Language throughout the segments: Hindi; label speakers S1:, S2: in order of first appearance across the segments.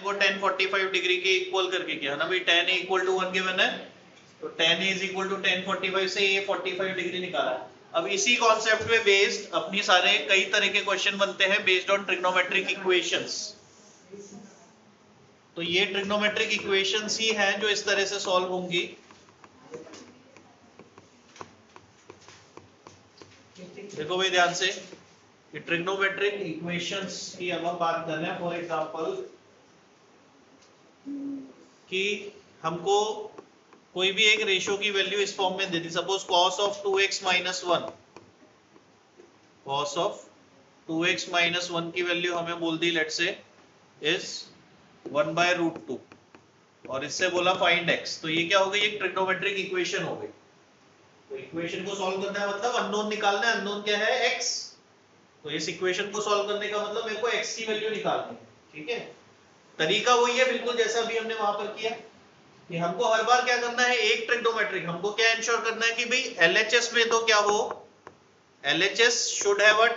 S1: इनको tan 45 डिग्री के इक्वल करके किया ना भाई, tan a equal to 1 given है, तो tan a is equal to tan 45 से a 45 डिग्री निकाला है। अब इसी कॉन्सेप्ट पे बेस्ड अपनी सारे कई तरह के क्वेश्चन बनते हैं बेस्ड ऑन ट्रिग्नोमेट्रिक इक्वेशंस। तो ये ट्रिग्नोमेट्रिक इक्वेशंस ही हैं जो इस तरह से सॉल्व होंगी। देखो भाई ध्यान से, कि ट्रिग्नोमेट्रिक इक्वेशंस की अब हम बात कर रहे हैं। फॉर एग्जांपल कि हमको कोई भी एक रेशियो की वैल्यू इस फॉर्म में दे दी, suppose cos of 2x minus 1, cos of 2x minus 1 की वैल्यू हमें बोल दी लेट से इज 1/√2 और इससे बोला फाइंड x। तो ये क्या हो गई, एक ट्रिग्नोमेट्रिक इक्वेशन हो गई। तो इक्वेशन को सॉल्व करना है मतलब अननोन निकालना है। अननोन क्या है, x। तो इस इक्वेशन को सॉल्व करने का मतलब मेरे को x की वैल्यू निकालनी है। ठीक है, तरीका वही है बिल्कुल जैसा अभी हमने वहां पर किया कि हमको हर बार क्या करना है, एक ट्रिग्नोमेट्रिक हमको क्या इंश्योर करना है कि भाई LHS में तो क्या हो, LHS should have a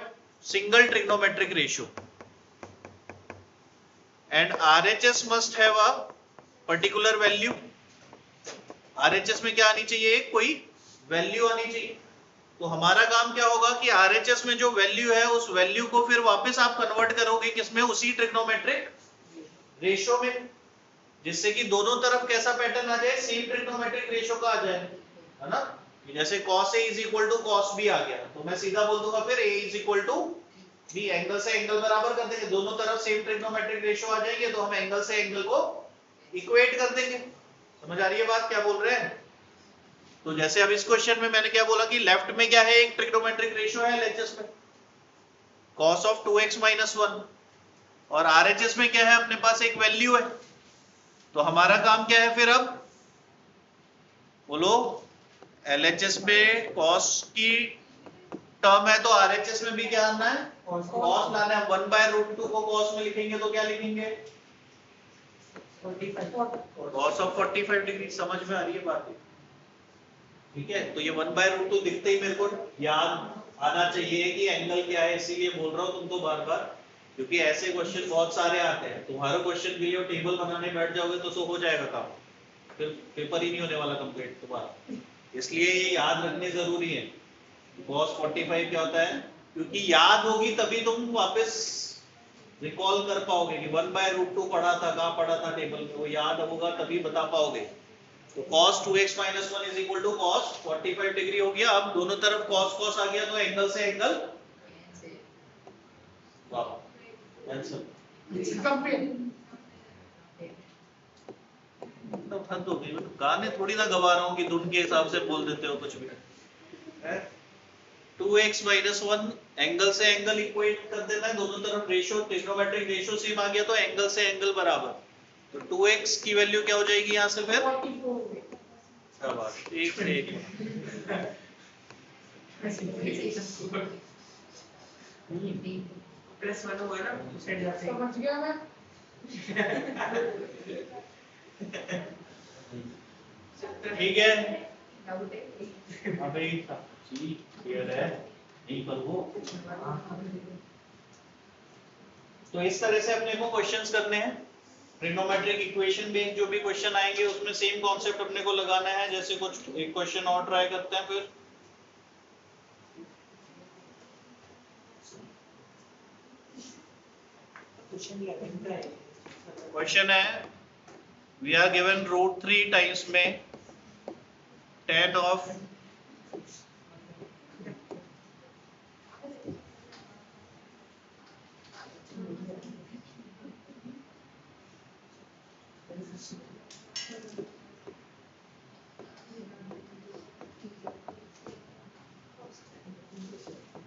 S1: single trigonometric ratio and RHS must have a particular value. RHS में क्या आनी चाहिए, कोई वैल्यू आनी चाहिए। तो हमारा काम क्या होगा कि RHS में जो वैल्यू है उस वैल्यू को फिर वापस आप कन्वर्ट करोगे किसमें, उसी ट्रिग्नोमेट्रिक रेशियो में, जिससे कि दोनों तरफ कैसा पैटर्न आ जाए, सेम ट्रिग्नोमेट्रिक रेशियो का आ जाए, है ना। जैसे cos A is equal to cos B आ गया तो मैं सीधा बोल दूंगा फिर A is equal to B, angle से एंगल बराबर कर देंगे, दोनों तरफ सेम ट्रिग्नोमेट्रिक रेशियो आ जाएंगे तो हम एंगल से एंगल को इक्वेट कर देंगे। समझ आ रही है बात क्या बोल रहे हैं। तो जैसे अब इस क्वेश्चन में मैंने क्या बोला कि लेफ्ट में क्या है, एक ट्रिग्नोमेट्रिक रेशियो है LHS में cos ऑफ 2x माइनस 1 और RHS में क्या है, अपने पास एक वैल्यू है। तो हमारा काम क्या है फिर, अब बोलो LHS में cos की टर्म है तो RHS में भी क्या आना है, cos लाना है। 1/√2 को cos में लिखेंगे तो क्या लिखेंगे, cos ऑफ 45 डिग्री। समझ में आ रही है बात, ठीक है। तो ये 1/√2 दिखते ही मेरे को याद आना चाहिए कि एंगल क्या है, इसीलिए बोल रहा हूँ तुमको बार बार, क्योंकि ऐसे क्वेश्चन बहुत सारे आते हैं। तुम हर क्वेश्चन के लिए टेबल बनाने बैठ जाओगे तो सो हो जाएगा काम, फिर पेपर ही नहीं होने वाला कंप्लीट तुम्हारा। इसलिए ये याद रखने जरूरी है cos 45 क्या होता है, क्योंकि याद होगी तभी तुम वापस रिकॉल कर पाओगे कि 1/√2 पढ़ा था, कहाँ पढ़ा था टेबल में, वो याद होगा तभी बता पाओगे। तो cos 2x minus 1 is equal to cos 45 degree हो गया। अब दोनों तरफ cos cos आ गया तो एंगल से एंगल, वाह आंसर तो हद हो गई। गाने थोड़ी ना गवा रहा हूँ कि धुन के हिसाब से बोल देते हो कुछ भी है। 2x माइनस 1 एंगल से एंगल इक्वेट कर देना है, दोनों तरफ रेशियो ट्रिग्नोमेट्रिक रेशियो सेम आ गया तो एंगल से एंगल बराबर। तो 2x की वैल्यू क्या हो जाएगी यहाँ से फिर, शाबाश, एक से एक +1 हुआ ना, समझ गया मैं। ठीक है, अभी क्लियर है नहीं पर वो। तो इस तरह से अपने को क्वेश्चंस करने हैं। ट्रिग्नोमेट्रिक इक्वेशन बेस्ड जो भी क्वेश्चन आएंगे उसमें सेम कॉन्सेप्ट अपने को लगाना है। जैसे कुछ एक क्वेश्चन और ट्राई करते हैं फिर। क्वेश्चन है, वी आर गिवन √3 टाइम्स में tan ऑफ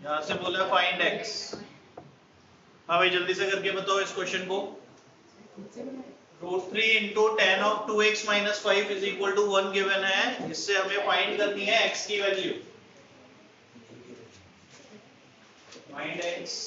S1: यहां से बोला फाइंड x। हाँ भाई जल्दी से करके बताओ इस क्वेश्चन को। √3 into tan of 2x minus 5 is equal to 1 given है। इससे हमें फाइंड करनी है x की वैल्यू। Find x।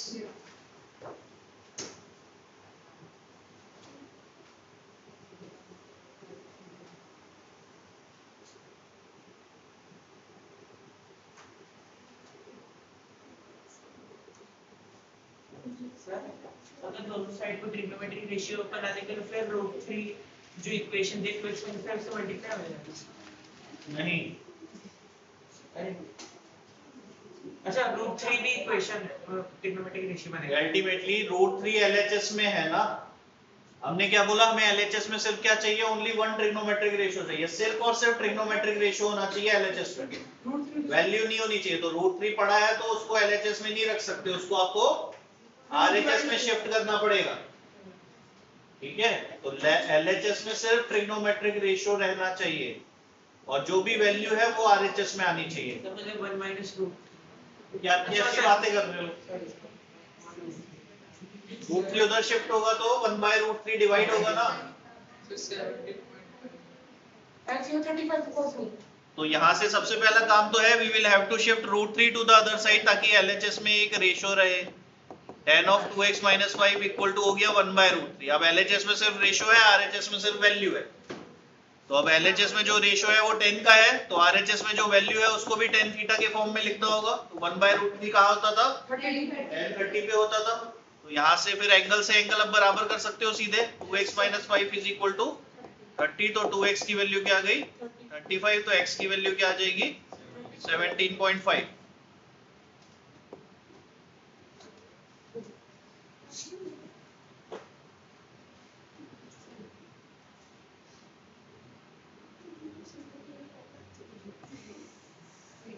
S2: अगर दोनों साइड को ट्रिग्नोमेट्रिक रेशियो बनाने के लिए फिर √3 जो इक्वेशन दे इक्वेशन से मल्टीप्लाई हो जाएगा।
S1: नहीं,
S2: अच्छा √3 भी इक्वेशन ट्रिग्नोमेट्रिक रेशियो बनेगा।
S1: अल्टीमेटली √3 LHS में है ना, हमने क्या बोला, हमें LHS में सिर्फ क्या चाहिए, ओनली वन ट्रिग्नोमेट्रिक रेशियो चाहिए, सिर्फ और सिर्फ ट्रिग्नोमेट्रिक रेशियो होना चाहिए LHS में, वैल्यू नहीं होनी चाहिए। तो √3 पढ़ा है तो उसको LHS में नहीं रख सकते, उसको आपको RHS में शिफ्ट करना पड़ेगा, ठीक है। तो LHS में सिर्फ ट्रिग्नोमेट्रिक रेशियो रहना चाहिए और जो भी वैल्यू है वो RHS में आनी चाहिए।
S2: तो मतलब 1 माइनस √3
S1: क्या कैसी बातें कर रहे हो, √3 उधर शिफ्ट होगा तो 1/√3 डिवाइड होगा ना, तो यहाँ से सबसे पहला काम तो है we will have to shift √3 to the other side ताकि LHS में एक रेशियो रहे। tan of 2x minus 5 equal to हो गया 1/√3। अब LHS में सिर्फ रेशियो है, RHS में सिर्फ वैल्यू है। तो अब LHS में जो रेशियो है वो 10 का है, तो RHS में जो वैल्यू है उसको भी tan थीटा के फॉर्म में लिखना होगा। तो 1/√3 कहाँ होता था, tan 30 पे होता था। तो यहाँ से फिर एंगल से एंगल अब बराबर कर सकते हो सीधे, 2x minus 5 is equal to 30। तो 2x की वैल्यू क्या आ गई 35, तो x की वैल्यू क्या आ जाएगी 17.5।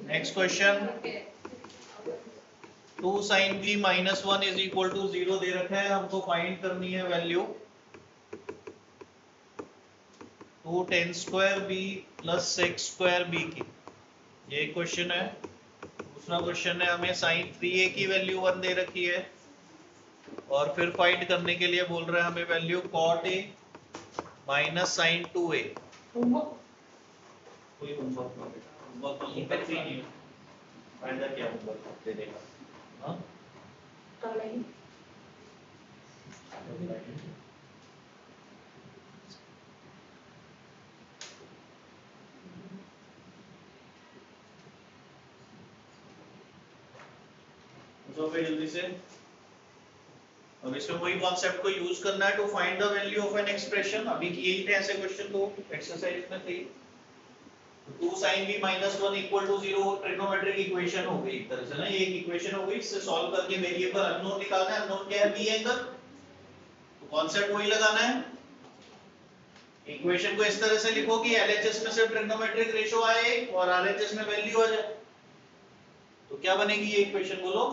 S1: Next question, 2 sin b minus 1 is equal to 0 दे रखा है, हमको फाइंड करनी है value 2 tan square b plus sec square b की। ये क्वेश्चन है। दूसरा क्वेश्चन है हमें sin 3a की वैल्यू 1 दे रखी है और फिर फाइंड करने के लिए बोल रहे हैं हमें value cot a minus sin 2a। कोई होमवर्क नहीं है, फायदा क्या होमवर्क दे देगा, हाँ जल्दी से। अब इसमें वही कॉन्सेप्ट को यूज करना है to find the value of an expression. अभी किए ही थे ऐसे क्वेश्चन तो एक्सरसाइज में थे। 2 sin b minus 1 equal to 0 trigonometric equation हो गई एक तरह से ना, ये एक इक्वेशन हो गई। इससे सॉल्व करके वेरिएबल अननोन निकालना है। अननोन क्या है, b एंगल। तो कॉन्सेप्ट वही लगाना है। इक्वेशन को इस तरह से लिखो कि LHS में सिर्फ ट्रिग्नोमेट्रिक रेशियो आए और RHS में वैल्यू आ जाए। तो क्या बनेगी ये इक्वेशन, बोलो।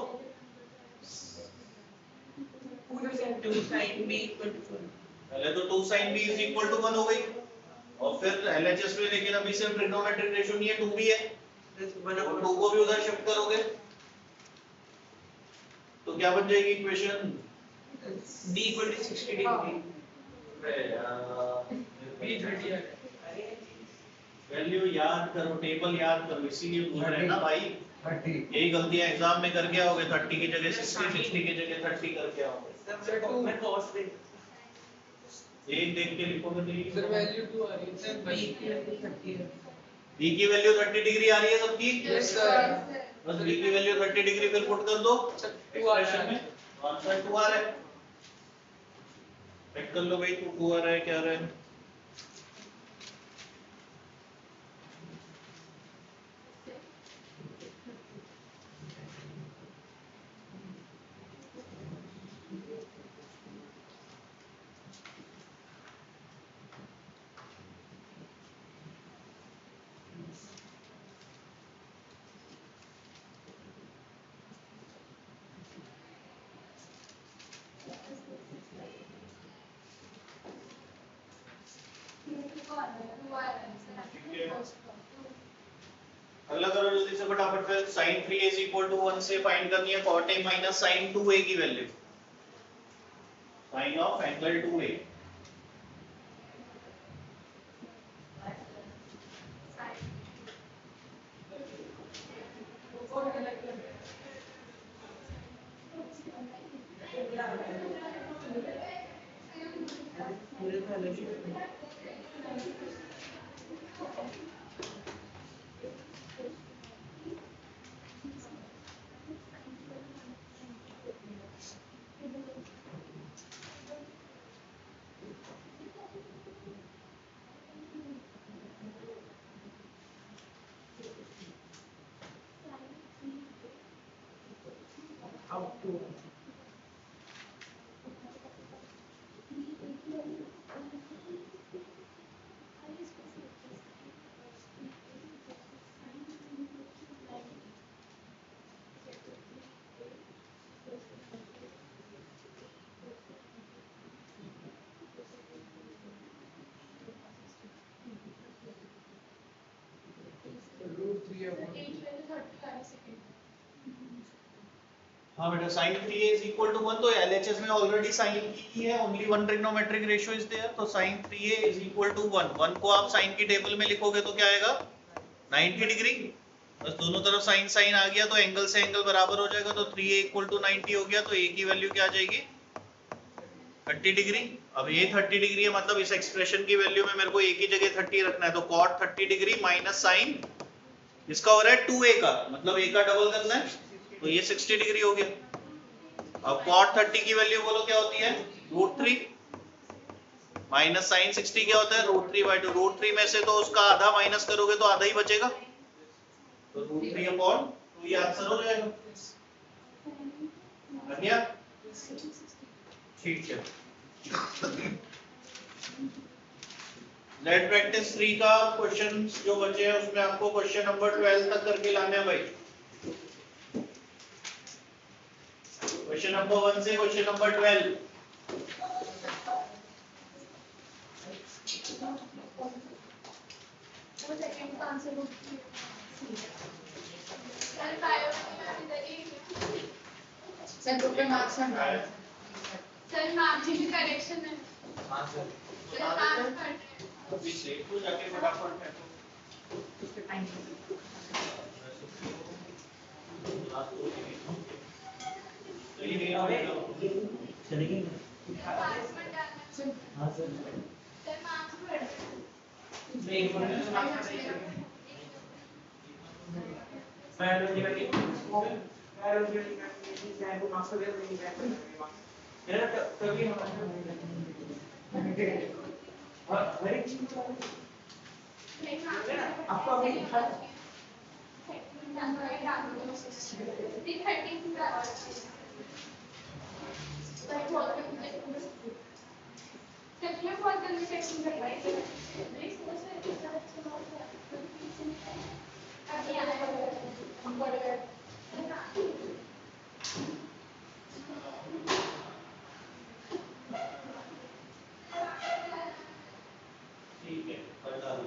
S2: 2 sin b इक्वल टू 1।
S1: पहले तो 2 sin b is equal to 1 हो गई और फिर LHS में, लेकिन अभी सिर्फ ट्रिग्नोमेट्रिक रेशियो नहीं है, 2 भी है, तो 2 को भी उधर शिफ्ट करोगे तो क्या बन जाएगी equation,
S2: b equal to 60 degree. b 30
S1: value याद करो, टेबल याद करो, इसीलिए बोल रहे हैं ना भाई। 30 यही गलतियां एग्जाम में करके आओगे, 30 की जगह 60, 60 की जगह 30 करके आओगे।
S2: मैं कॉस दे
S1: एक देख के लिखोगे तो ये
S2: सर वैल्यू 2 आ रही है सर, b की वैल्यू 30 है।
S1: b की वैल्यू 30 डिग्री आ रही है सबकी।
S2: Yes sir.
S1: बस b की वैल्यू 30 डिग्री फिर पुट कर दो एक्सप्रेशन में। आंसर 2 आ रहा है, चेक कर लो भाई, 2 आ रहा है क्या आ रहा है। अगला करो जल्दी से फटाफट। फिर sin 3a is equal to 1 से फाइंड करनी है cot a minus sin 2a की value, sin of angle 2a।
S2: मेरे ख्याल से up to root 3 of 1.
S1: हाँ बेटा sin 3a is equal to 1 तो LHS में ऑलरेडी sin की है, only one trigonometric ratio is there, तो sin 3a is equal to 1. 1 को आप sin की टेबल में लिखोगे तो क्या आएगा 90 डिग्री, बस दोनों तरफ sin sin आ गया तो एंगल से एंगल बराबर हो जाएगा, तो 3a इक्वल टू 90 हो गया, तो a की वैल्यू क्या आ जाएगी 30 डिग्री. अब ये 30 डिग्री है, मतलब इस एक्सप्रेशन की वैल्यू में मेरे को a की जगह 30 रखना है, तो cot 30 डिग्री माइनस साइन इसका हो रहा है 2a का, मतलब a का डबल करना है, तो ये 60 डिग्री हो गया. अब cot 30 की वैल्यू बोलो क्या होती है √3 माइनस साइन 60 क्या होता है √3/2. √3 में से तो उसका आधा माइनस करोगे तो आधा ही बचेगा, तो √3/2 ये आंसर हो जाएगा. आ गया? ठीक है. लेट प्रैक्टिस 3 का क्वेश्चन जो बचे हैं उसमें आपको क्वेश्चन नंबर 12 तक करके लाने हैं भाई. क्वेश्चन नंबर 1 से क्वेश्चन नंबर 12.
S3: सर ग्रुप में मार्क्स हैं
S4: सर मार्जिन की करेक्शन है
S1: हां सर
S4: सर मार्क्स कट रहे
S1: तो पीछे तो जाके फटाफट फेंको.
S5: चलेगी
S4: हैं मार्क्स में डालना
S5: हाँ सर
S4: सर मार्क्स कट रहे
S2: मैं एक मिनट बायोलॉजी वाली बायोलॉजी वाली का को मार्क्स दे देंगे मेरा तभी और हर एक चीज का आपको अभी
S1: ठीक है, कर डालो.